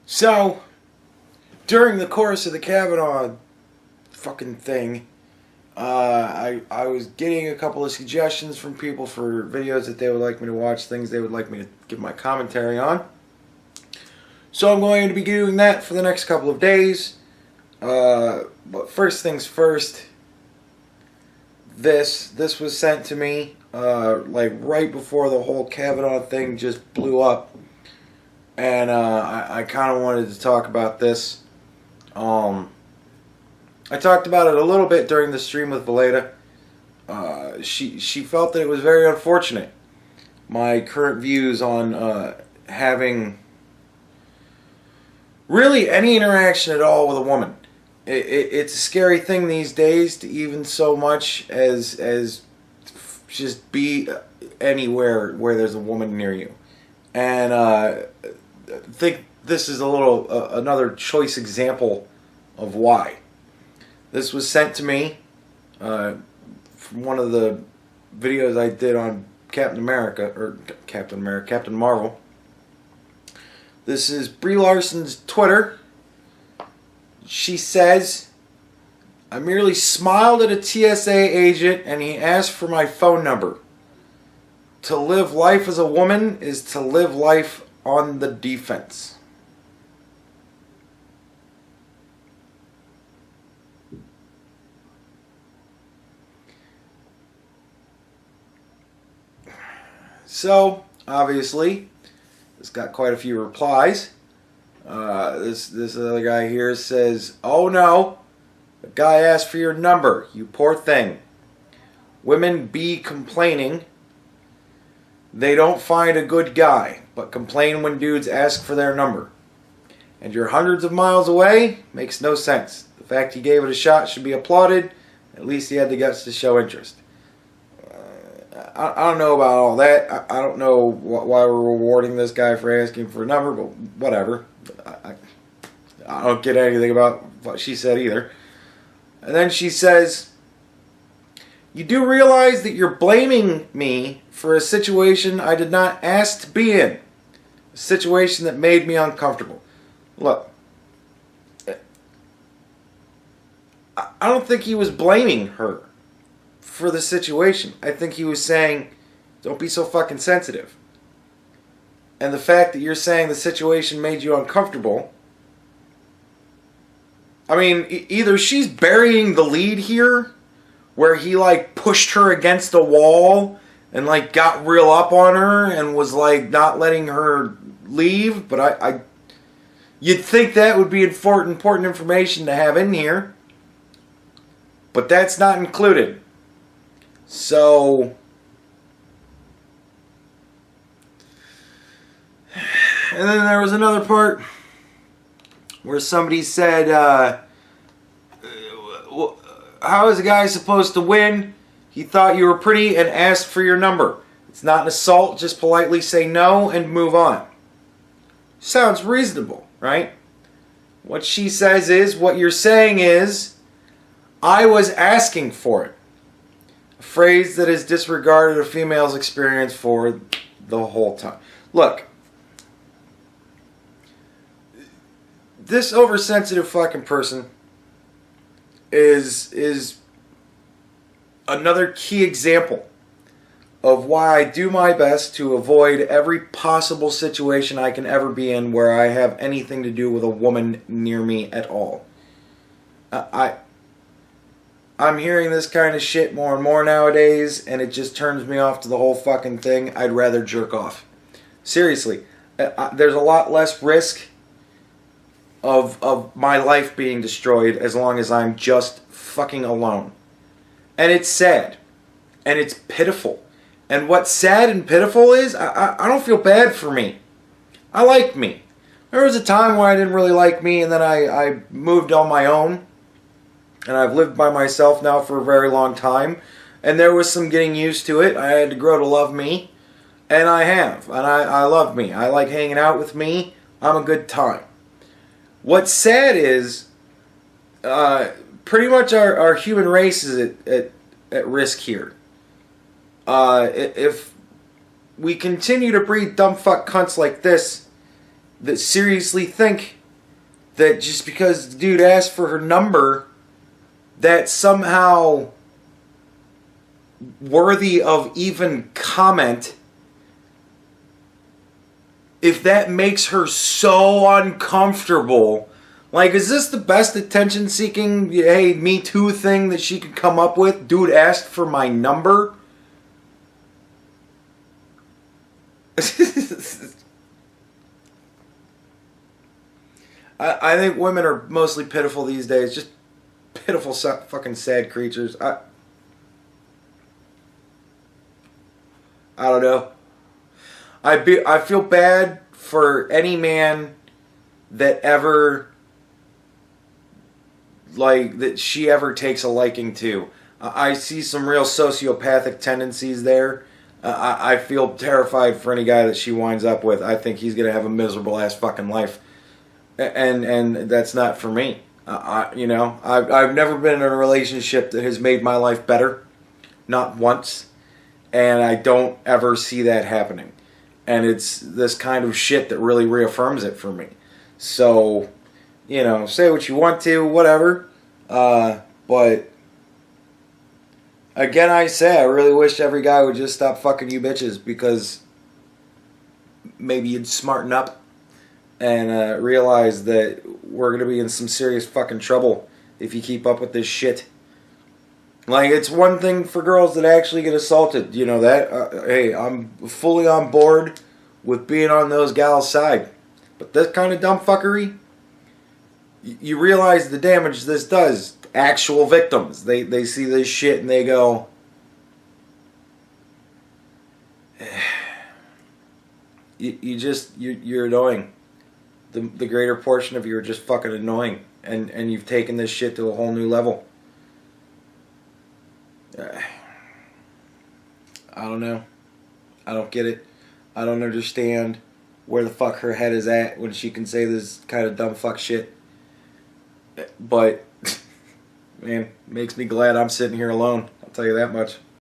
So, during the course of the Kavanaugh fucking thing, I was getting a couple of suggestions from people for videos that they would like me to watch, things they would like me to give my commentary on. So I'm going to be doing that for the next couple of days. But first things first, this was sent to me like right before the whole Kavanaugh thing just blew up. And I kind of wanted to talk about this. I talked about it a little bit during the stream with Valeda. She felt that it was very unfortunate, my current views on having really any interaction at all with a woman. It's a scary thing these days to even so much as just be anywhere where there's a woman near you. And I think this is a little another choice example of why. This was sent to me from one of the videos I did on Captain Marvel. This is Brie Larson's Twitter. She says, "I merely smiled at a TSA agent and he asked for my phone number. To live life as a woman is to live life on the defense." So, obviously, this got quite a few replies. This other guy here says, "Oh no, the guy asked for your number, you poor thing. Women be complaining. They don't find a good guy, but complain when dudes ask for their number. And you're hundreds of miles away? Makes no sense. The fact he gave it a shot should be applauded. At least he had the guts to show interest." I don't know about all that. I don't know why we're rewarding this guy for asking for a number, but whatever. I don't get anything about what she said either. And then she says, "You do realize that you're blaming me for a situation I did not ask to be in. A situation that made me uncomfortable." Look, I don't think he was blaming her for the situation. I think he was saying, don't be so fucking sensitive. And the fact that you're saying the situation made you uncomfortable, I mean, either she's burying the lead here, where he like pushed her against a wall and like got real up on her and was like not letting her leave, but you'd think that would be important information to have in here, but that's not included. So, and then there was another part where somebody said, "How is a guy supposed to win? He thought you were pretty and asked for your number. It's not an assault, just politely say no and move on." Sounds reasonable, right? What she says is, what you're saying is, "I was asking for it." A phrase that has disregarded a female's experience for the whole time. Look, this oversensitive fucking person is another key example of why I do my best to avoid every possible situation I can ever be in where I have anything to do with a woman near me at all. I'm hearing this kind of shit more and more nowadays, and it just turns me off to the whole fucking thing. I'd rather jerk off. Seriously, there's a lot less risk of my life being destroyed as long as I'm just fucking alone. And it's sad. And it's pitiful. And what's sad and pitiful is, I don't feel bad for me. I like me. There was a time where I didn't really like me, and then I moved on my own. And I've lived by myself now for a very long time. And there was some getting used to it. I had to grow to love me. And I have. And I love me. I like hanging out with me. I'm a good time. What's sad is, pretty much our human race is at risk here. If we continue to breed dumb fuck cunts like this, that seriously think that just because the dude asked for her number, that's somehow worthy of even comment. If that makes her so uncomfortable, like, is this the best attention-seeking, hey, Me Too thing that she could come up with? Dude asked for my number? I think women are mostly pitiful these days. Just pitiful, fucking sad creatures. I don't know. I feel bad for any man that ever, like, that she ever takes a liking to. I see some real sociopathic tendencies there. I feel terrified for any guy that she winds up with. I think he's gonna have a miserable ass fucking life, and that's not for me. I've never been in a relationship that has made my life better, not once, and I don't ever see that happening. And it's this kind of shit that really reaffirms it for me. So, say what you want to, whatever. But again, I say I really wish every guy would just stop fucking you bitches, because maybe you'd smarten up and realize that we're going to be in some serious fucking trouble if you keep up with this shit. Like, it's one thing for girls that actually get assaulted. You know that? Hey, I'm fully on board with being on those gals' side. But this kind of dumb fuckery, you realize the damage this does. Actual victims. They see this shit and they go, you're annoying. The greater portion of you are just fucking annoying. And you've taken this shit to a whole new level. I don't know. I don't get it. I don't understand where the fuck her head is at when she can say this kind of dumb fuck shit. But, man, makes me glad I'm sitting here alone. I'll tell you that much.